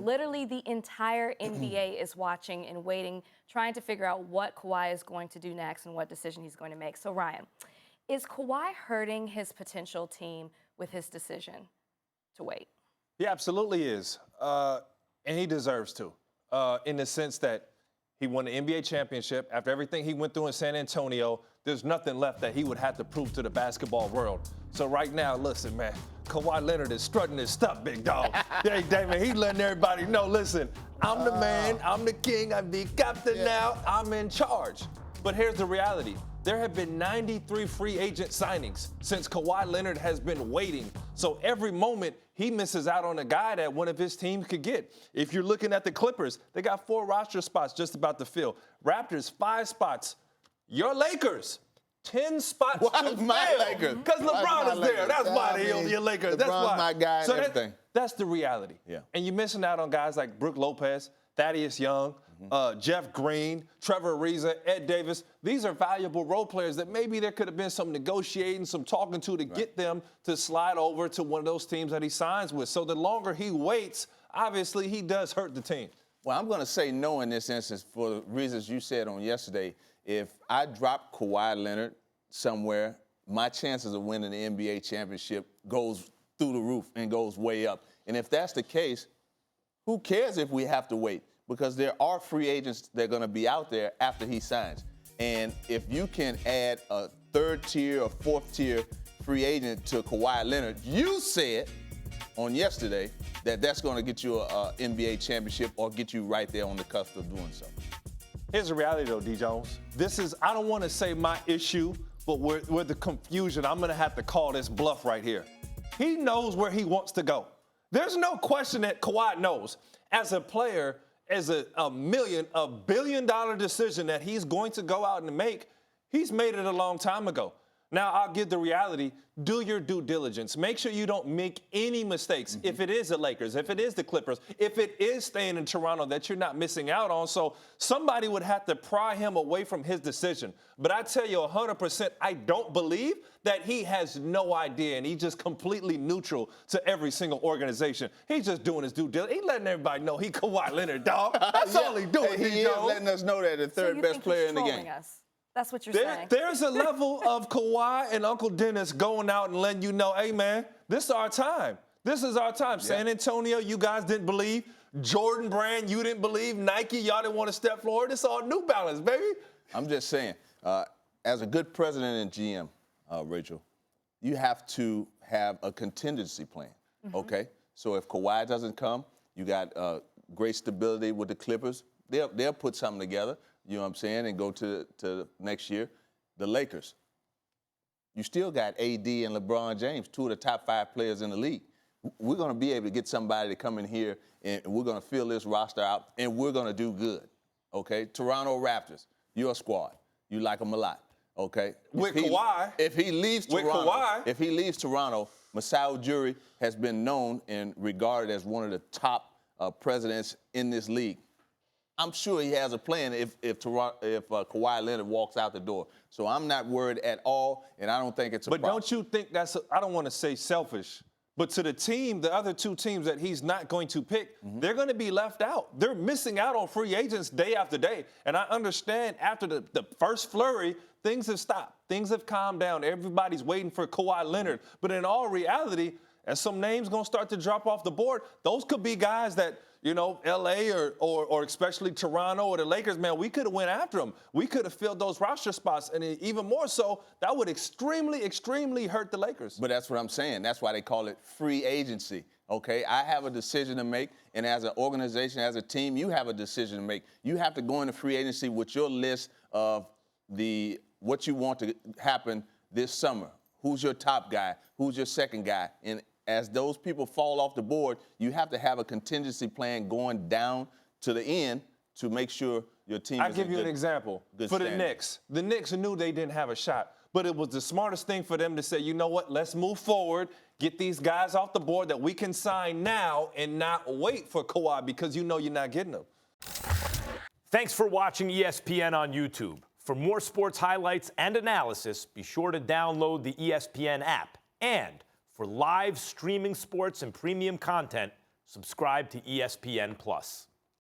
Literally the entire NBA is watching and waiting, trying to figure out what Kawhi is going to do next and what decision he's going to make. So, Ryan, is Kawhi hurting his potential team with his decision to wait? He absolutely is. And he deserves to, in the sense that he won the NBA championship. After everything he went through in San Antonio, there's nothing left that he would have to prove to the basketball world. So right now, listen, man, Kawhi Leonard is strutting his stuff, big dog. Hey, Damon, he's letting everybody know, listen, I'm the man, I'm the king, I'm the captain now, I'm in charge. But here's the reality. There have been 93 free agent signings since Kawhi Leonard has been waiting. So every moment he misses out on a guy that one of his teams could get. If you're looking at the Clippers, they got 4 roster spots just about to fill. Raptors, 5 spots. Your Lakers, 10 spots Why to is my fill. Lakers? Because LeBron is there. That's why your Lakers. That's LeBron's why. my guy So and everything. that's the reality. Yeah. And you're missing out on guys like Brook Lopez, Thaddeus Young, Jeff Green, Trevor Ariza, Ed Davis. These are valuable role players that maybe there could have been some negotiating, some talking to get them to slide over to one of those teams that he signs with. So the longer he waits, obviously he does hurt the team. Well, I'm going to say no in this instance for the reasons you said on yesterday. If I drop Kawhi Leonard somewhere, my chances of winning the NBA championship goes through the roof and goes way up. And if that's the case, who cares if we have to wait? Because there are free agents that are going to be out there after he signs. And if you can add a 3rd tier or 4th tier free agent to Kawhi Leonard, you said on yesterday that that's going to get you an NBA championship or get you right there on the cusp of doing so. Here's the reality, though, D. Jones. This is, I don't want to say my issue, but with the confusion, I'm going to have to call this bluff right here. He knows where he wants to go. There's no question that Kawhi knows. As a player, as a billion-dollar decision that he's going to go out and make, he's made it a long time ago. Now, I'll give the reality. Do your due diligence. Make sure you don't make any mistakes. If it is the Lakers, if it is the Clippers, if it is staying in Toronto that you're not missing out on. So somebody would have to pry him away from his decision. But I tell you 100%, I don't believe that he has no idea and he's just completely neutral to every single organization. He's just doing his due diligence. He's letting everybody know he Kawhi Leonard, dog. That's all he's doing. He is letting us know that the third best player in the game. Us. That's what you're saying. There's a level of Kawhi and Uncle Dennis going out and letting you know, hey, man, this is our time. This is our time. San Antonio, you guys didn't believe. Jordan Brand, you didn't believe. Nike, y'all didn't want to step forward. It's all New Balance, baby. I'm just saying, as a good president and GM, Rachel, you have to have a contingency plan, okay? So if Kawhi doesn't come, you got great stability with the Clippers. They'll put something together. You know what I'm saying, and go to next year. The Lakers, you still got AD and LeBron James, 2 of the top 5 players in the league. We're going to be able to get somebody to come in here, and we're going to fill this roster out, and we're going to do good, okay? Toronto Raptors, your squad. You like them a lot, okay? Kawhi. If he leaves Toronto, Kawhi. If he leaves Toronto, Masai Ujiri has been known and regarded as one of the top presidents in this league. I'm sure he has a plan if Kawhi Leonard walks out the door. So I'm not worried at all, and I don't think it's a problem. But don't you think that's, I don't want to say selfish, but to the team, the other 2 teams that he's not going to pick, they're going to be left out. They're missing out on free agents day after day. And I understand after the first flurry, things have stopped. Things have calmed down. Everybody's waiting for Kawhi Leonard. But in all reality, as some names going to start to drop off the board, those could be guys that, you know, L.A. or especially Toronto or the Lakers, man, we could have went after them. We could have filled those roster spots. And even more so, that would extremely, extremely hurt the Lakers. But that's what I'm saying. That's why they call it free agency, okay? I have a decision to make, and as an organization, as a team, you have a decision to make. You have to go into free agency with your list of what you want to happen this summer. Who's your top guy? Who's your second guy? And as those people fall off the board, you have to have a contingency plan going down to the end to make sure your team is I'll give you an example. For the Knicks knew they didn't have a shot, but it was the smartest thing for them to say, you know what, let's move forward, get these guys off the board that we can sign now and not wait for Kawhi because you know you're not getting them. Thanks for watching ESPN on YouTube. For more sports highlights and analysis, be sure to download the ESPN app. And for live streaming sports and premium content, Subscribe to ESPN Plus.